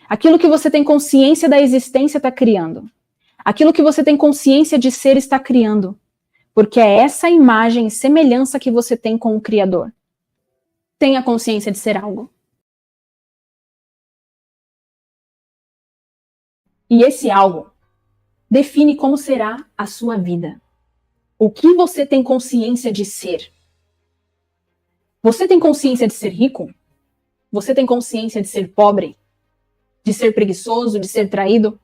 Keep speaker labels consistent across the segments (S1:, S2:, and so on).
S1: Aquilo que você tem consciência da existência está criando. Aquilo que você tem consciência de ser está criando. Porque é essa imagem e semelhança que você tem com o Criador. Tenha consciência de ser algo. E esse algo define como será a sua vida. O que você tem consciência de ser? Você tem consciência de ser rico? Você tem consciência de ser pobre? De ser preguiçoso? De ser traído?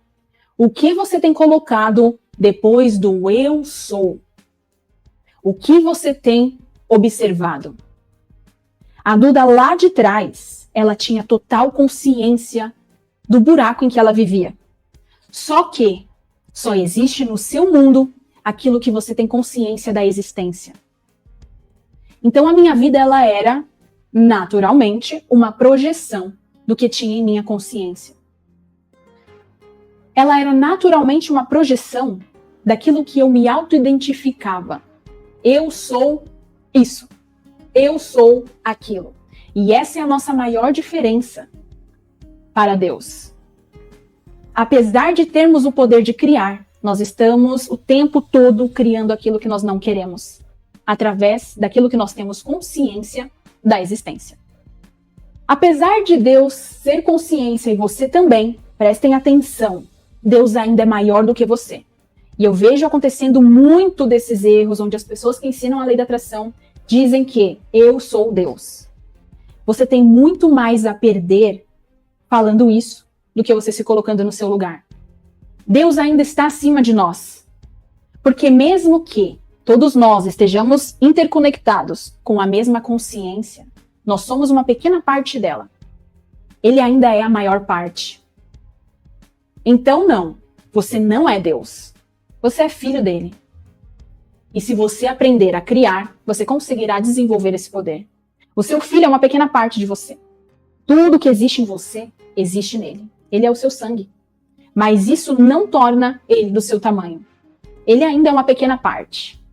S1: O que você tem colocado depois do eu sou? O que você tem observado? A Duda lá de trás, ela tinha total consciência do buraco em que ela vivia. Só que só existe no seu mundo aquilo que você tem consciência da existência. Então a minha vida ela era, naturalmente, uma projeção do que tinha em minha consciência. Ela era naturalmente uma projeção daquilo que eu me auto-identificava. Eu sou isso. Eu sou aquilo. E essa é a nossa maior diferença para Deus. Apesar de termos o poder de criar, nós estamos o tempo todo criando aquilo que nós não queremos, através daquilo que nós temos consciência da existência. Apesar de Deus ser consciência e você também, prestem atenção, Deus ainda é maior do que você. E eu vejo acontecendo muito desses erros, onde as pessoas que ensinam a lei da atração dizem que eu sou Deus. Você tem muito mais a perder falando isso do que você se colocando no seu lugar. Deus ainda está acima de nós. Porque mesmo que todos nós estejamos interconectados com a mesma consciência, nós somos uma pequena parte dela. Ele ainda é a maior parte. Então não, você não é Deus. Você é filho dele. E se você aprender a criar, você conseguirá desenvolver esse poder. O seu filho é uma pequena parte de você. Tudo que existe em você, existe nele. Ele é o seu sangue. Mas isso não torna ele do seu tamanho. Ele ainda é uma pequena parte.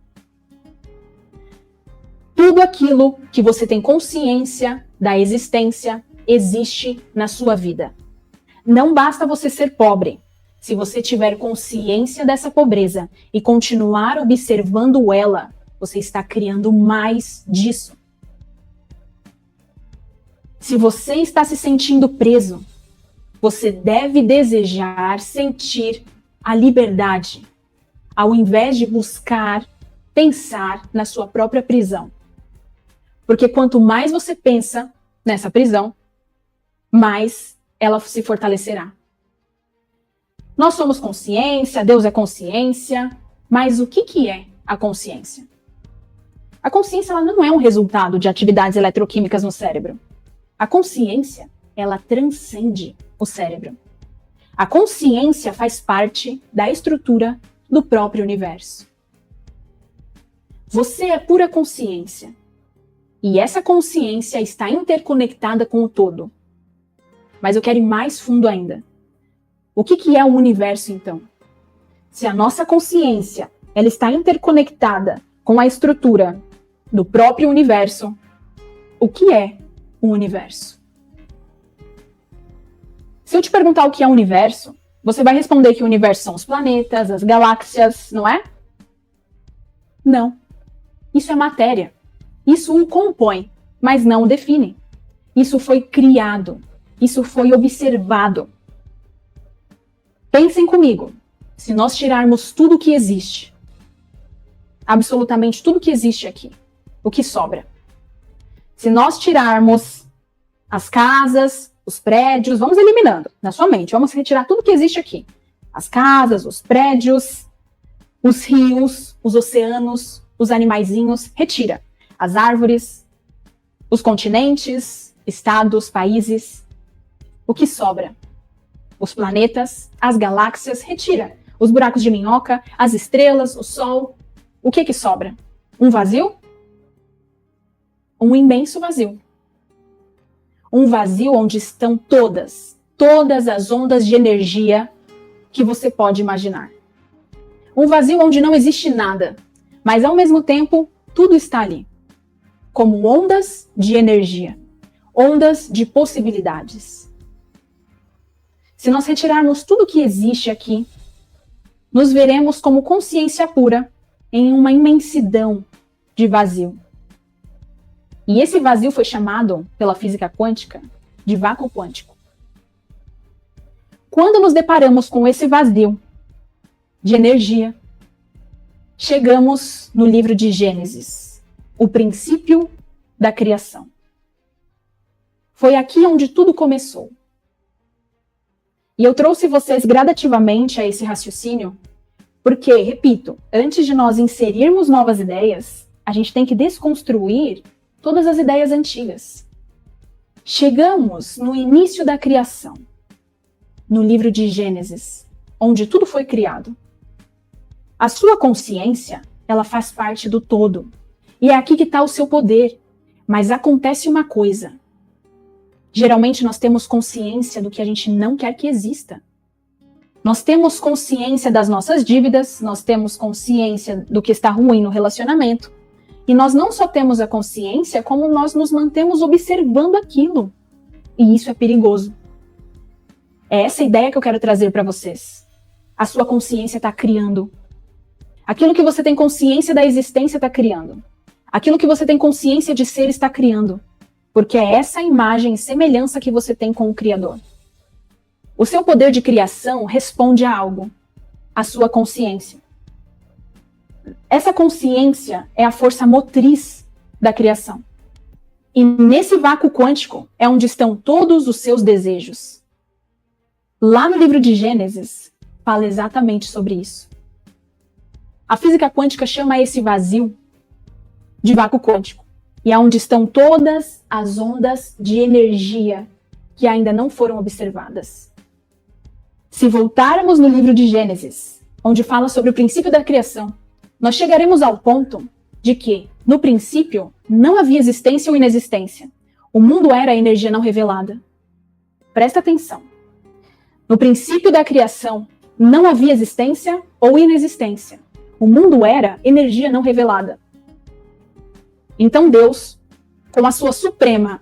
S1: Tudo aquilo que você tem consciência da existência existe na sua vida. Não basta você ser pobre. Se você tiver consciência dessa pobreza e continuar observando ela, você está criando mais disso. Se você está se sentindo preso, você deve desejar sentir a liberdade, ao invés de buscar pensar na sua própria prisão. Porque quanto mais você pensa nessa prisão, mais ela se fortalecerá. Nós somos consciência, Deus é consciência, mas o que é a consciência? A consciência ela não é um resultado de atividades eletroquímicas no cérebro. A consciência, ela transcende o cérebro. A consciência faz parte da estrutura do próprio universo. Você é pura consciência. E essa consciência está interconectada com o todo. Mas eu quero ir mais fundo ainda. O que é o universo, então? Se a nossa consciência ela está interconectada com a estrutura do próprio universo, o que é o universo? Se eu te perguntar o que é o universo, você vai responder que o universo são os planetas, as galáxias, não é? Não. Isso é matéria. Isso o compõe, mas não o define. Isso foi criado. Isso foi observado. Pensem comigo. Se nós tirarmos tudo que existe, absolutamente tudo que existe aqui, o que sobra? Se nós tirarmos as casas, os prédios, vamos eliminando na sua mente, vamos retirar tudo que existe aqui. As casas, os prédios, os rios, os oceanos, os animaizinhos, retira. As árvores, os continentes, estados, países. O que sobra? Os planetas, as galáxias, retira. Os buracos de minhoca, as estrelas, o sol. O que sobra? Um vazio? Um imenso vazio. Um vazio onde estão todas as ondas de energia que você pode imaginar. Um vazio onde não existe nada, mas ao mesmo tempo tudo está ali, como ondas de energia, ondas de possibilidades. se nós retirarmos tudo que existe aqui, nos veremos como consciência pura em uma imensidão de vazio. E esse vazio foi chamado, pela física quântica, de vácuo quântico. Quando nos deparamos com esse vazio de energia, chegamos no livro de Gênesis, o princípio da criação. Foi aqui onde tudo começou. E eu trouxe vocês gradativamente a esse raciocínio, porque, repito, antes de nós inserirmos novas ideias, a gente tem que desconstruir todas as ideias antigas. Chegamos no início da criação, no livro de Gênesis, onde tudo foi criado. A sua consciência, ela faz parte do todo. E é aqui que está o seu poder. Mas acontece uma coisa. Geralmente nós temos consciência do que a gente não quer que exista. Nós temos consciência das nossas dívidas, nós temos consciência do que está ruim no relacionamento. E nós não só temos a consciência, como nós nos mantemos observando aquilo. E isso é perigoso. É essa ideia que eu quero trazer para vocês. A sua consciência está criando. Aquilo que você tem consciência da existência está criando. Aquilo que você tem consciência de ser está criando. Porque é essa imagem e semelhança que você tem com o Criador. O seu poder de criação responde a algo. A sua consciência. Essa consciência é a força motriz da criação. E nesse vácuo quântico é onde estão todos os seus desejos. Lá no livro de Gênesis, fala exatamente sobre isso. A física quântica chama esse vazio de vácuo quântico. E é onde estão todas as ondas de energia que ainda não foram observadas. Se voltarmos no livro de Gênesis, onde fala sobre o princípio da criação, nós chegaremos ao ponto de que, no princípio, não havia existência ou inexistência. O mundo era energia não revelada. Presta atenção. No princípio da criação, não havia existência ou inexistência. O mundo era energia não revelada. Então Deus, com a sua suprema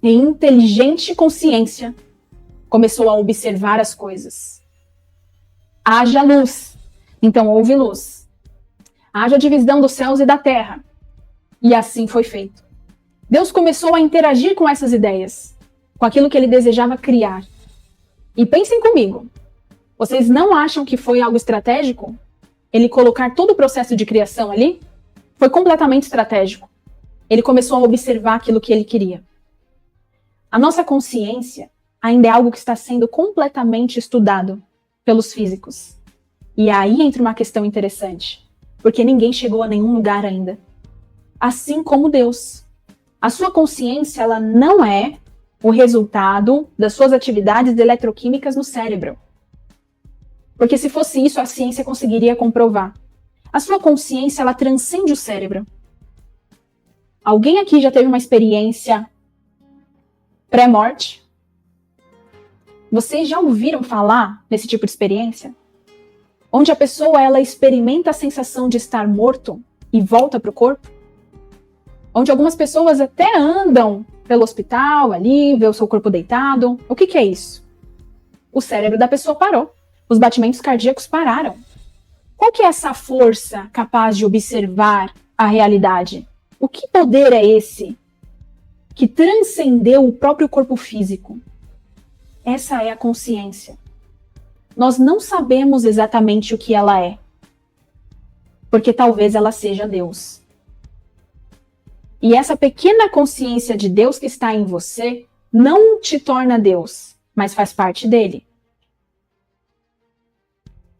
S1: e inteligente consciência, começou a observar as coisas. Haja luz. Então houve luz. Haja divisão dos céus e da terra. E assim foi feito. Deus começou a interagir com essas ideias, com aquilo que ele desejava criar. E pensem comigo, vocês não acham que foi algo estratégico? Ele colocar todo o processo de criação ali? Foi completamente estratégico. Ele começou a observar aquilo que ele queria. A nossa consciência ainda é algo que está sendo completamente estudado pelos físicos. E aí entra uma questão interessante, porque ninguém chegou a nenhum lugar ainda. Assim como Deus. A sua consciência, ela não é o resultado das suas atividades eletroquímicas no cérebro. Porque se fosse isso, a ciência conseguiria comprovar. A sua consciência, ela transcende o cérebro. Alguém aqui já teve uma experiência pré-morte? Vocês já ouviram falar nesse tipo de experiência? Onde a pessoa ela experimenta a sensação de estar morto e volta para o corpo? Onde algumas pessoas até andam pelo hospital ali, vê o seu corpo deitado. O que é isso? O cérebro da pessoa parou. Os batimentos cardíacos pararam. Qual que é essa força capaz de observar a realidade? O que poder é esse que transcendeu o próprio corpo físico? Essa é a consciência. Nós não sabemos exatamente o que ela é, porque talvez ela seja Deus. E essa pequena consciência de Deus que está em você não te torna Deus, mas faz parte dele.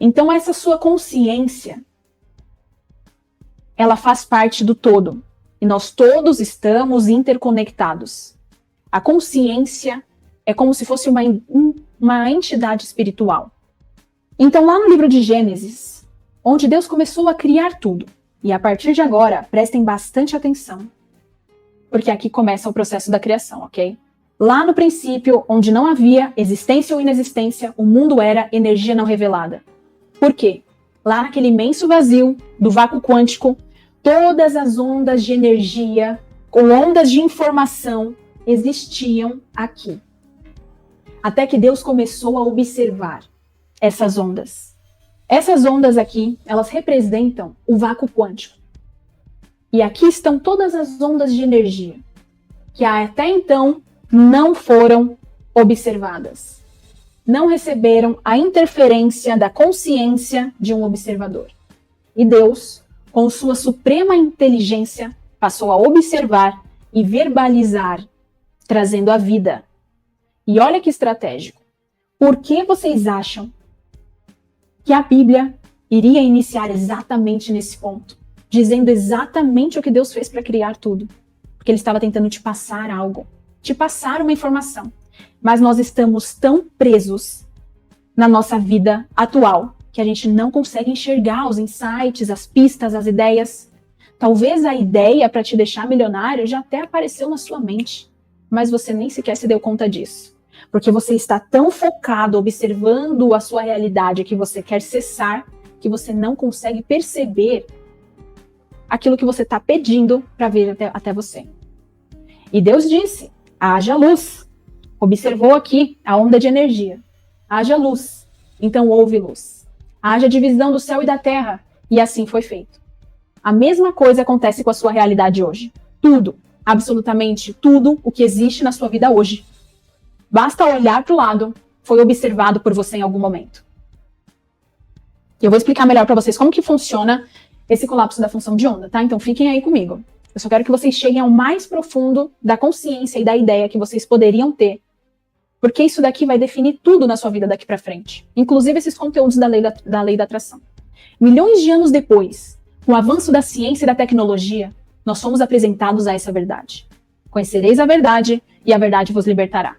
S1: Então essa sua consciência, ela faz parte do todo. E nós todos estamos interconectados. A consciência é como se fosse uma entidade espiritual. Então, lá no livro de Gênesis, onde Deus começou a criar tudo, e a partir de agora, prestem bastante atenção, porque aqui começa o processo da criação, ok? Lá no princípio, onde não havia existência ou inexistência, o mundo era energia não revelada. Por quê? Lá naquele imenso vazio do vácuo quântico, todas as ondas de energia, com ondas de informação, existiam aqui. Até que Deus começou a observar essas ondas. Essas ondas aqui, elas representam o vácuo quântico. E aqui estão todas as ondas de energia, que até então não foram observadas. Não receberam a interferência da consciência de um observador. E Deus, com sua suprema inteligência, passou a observar e verbalizar, trazendo a vida. E olha que estratégico. Por que vocês acham que a Bíblia iria iniciar exatamente nesse ponto? Dizendo exatamente o que Deus fez para criar tudo. Porque Ele estava tentando te passar algo. Te passar uma informação. Mas nós estamos tão presos na nossa vida atual que a gente não consegue enxergar os insights, as pistas, as ideias. Talvez a ideia para te deixar milionário já até apareceu na sua mente. Mas você nem sequer se deu conta disso. Porque você está tão focado observando a sua realidade que você quer cessar, que você não consegue perceber aquilo que você está pedindo para vir até você. E Deus disse, haja luz. Observou aqui a onda de energia. Haja luz. Então houve luz. Haja divisão do céu e da terra. E assim foi feito. A mesma coisa acontece com a sua realidade hoje. Tudo, absolutamente tudo o que existe na sua vida hoje. Basta olhar para o lado, foi observado por você em algum momento. E eu vou explicar melhor para vocês como que funciona esse colapso da função de onda, tá? Então fiquem aí comigo. Eu só quero que vocês cheguem ao mais profundo da consciência e da ideia que vocês poderiam ter, porque isso daqui vai definir tudo na sua vida daqui para frente, inclusive esses conteúdos da lei da atração. Milhões de anos depois, com o avanço da ciência e da tecnologia, nós fomos apresentados a essa verdade. Conhecereis a verdade e a verdade vos libertará.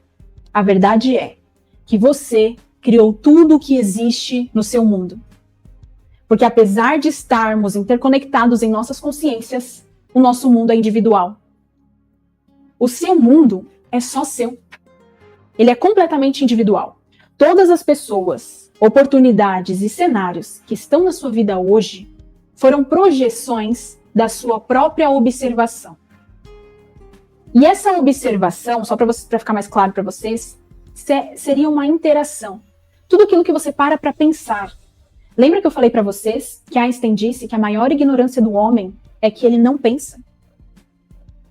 S1: A verdade é que você criou tudo o que existe no seu mundo. Porque apesar de estarmos interconectados em nossas consciências, o nosso mundo é individual. O seu mundo é só seu. Ele é completamente individual. Todas as pessoas, oportunidades e cenários que estão na sua vida hoje foram projeções da sua própria observação. E essa observação, só para ficar mais claro para vocês, seria uma interação. Tudo aquilo que você para pensar. Lembra que eu falei para vocês que Einstein disse que a maior ignorância do homem é que ele não pensa?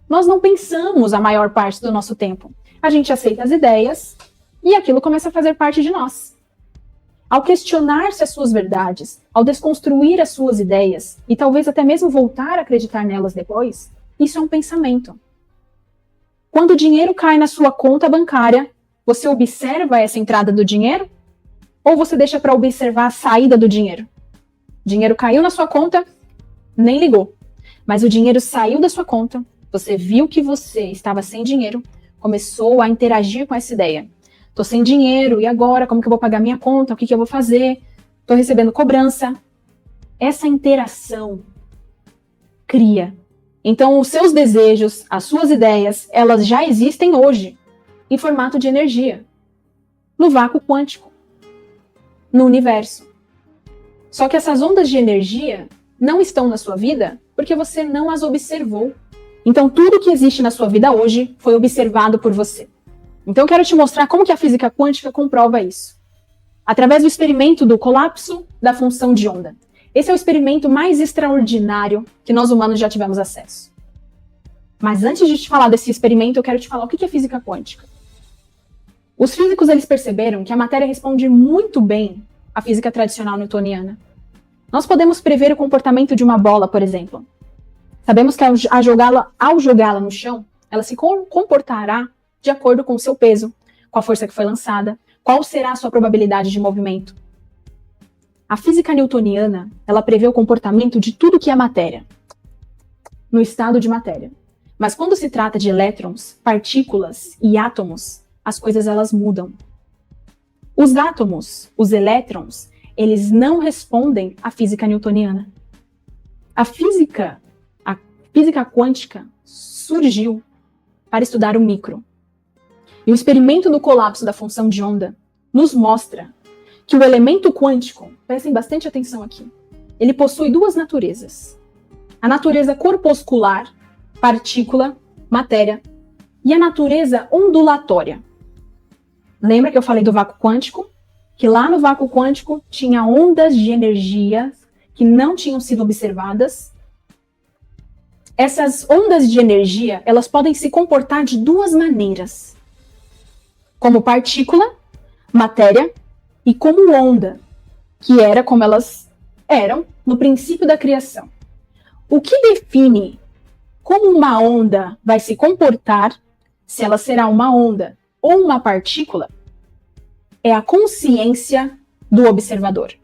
S1: Nós não pensamos a maior parte do nosso tempo. A gente aceita as ideias e aquilo começa a fazer parte de nós. Ao questionar-se as suas verdades, ao desconstruir as suas ideias e talvez até mesmo voltar a acreditar nelas depois, isso é um pensamento. Quando o dinheiro cai na sua conta bancária, você observa essa entrada do dinheiro? Ou você deixa para observar a saída do dinheiro? O dinheiro caiu na sua conta, nem ligou. Mas o dinheiro saiu da sua conta, você viu que você estava sem dinheiro, começou a interagir com essa ideia. Tô sem dinheiro, e agora? Como que eu vou pagar minha conta? O que eu vou fazer? Tô recebendo cobrança. Essa interação cria. Então, os seus desejos, as suas ideias, elas já existem hoje, em formato de energia, no vácuo quântico, no universo. Só que essas ondas de energia não estão na sua vida porque você não as observou. Então, tudo que existe na sua vida hoje foi observado por você. Então, eu quero te mostrar como que a física quântica comprova isso. Através do experimento do colapso da função de onda. Esse é o experimento mais extraordinário que nós humanos já tivemos acesso. Mas antes de te falar desse experimento, eu quero te falar o que é física quântica. Os físicos eles perceberam que a matéria responde muito bem à física tradicional newtoniana. Nós podemos prever o comportamento de uma bola, por exemplo. Sabemos que ao jogá-la no chão, ela se comportará de acordo com o seu peso, com a força que foi lançada, qual será a sua probabilidade de movimento. A física newtoniana, ela prevê o comportamento de tudo que é matéria, no estado de matéria. Mas quando se trata de elétrons, partículas e átomos, as coisas elas mudam. Os átomos, os elétrons, eles não respondem à física newtoniana. A física quântica surgiu para estudar o micro. E o experimento do colapso da função de onda nos mostra que o elemento quântico, prestem bastante atenção aqui, ele possui duas naturezas. A natureza corpuscular, partícula, matéria, e a natureza ondulatória. Lembra que eu falei do vácuo quântico? Que lá no vácuo quântico tinha ondas de energia que não tinham sido observadas. Essas ondas de energia, elas podem se comportar de duas maneiras. Como partícula, matéria, e como onda, que era como elas eram no princípio da criação. O que define como uma onda vai se comportar, se ela será uma onda ou uma partícula, é a consciência do observador.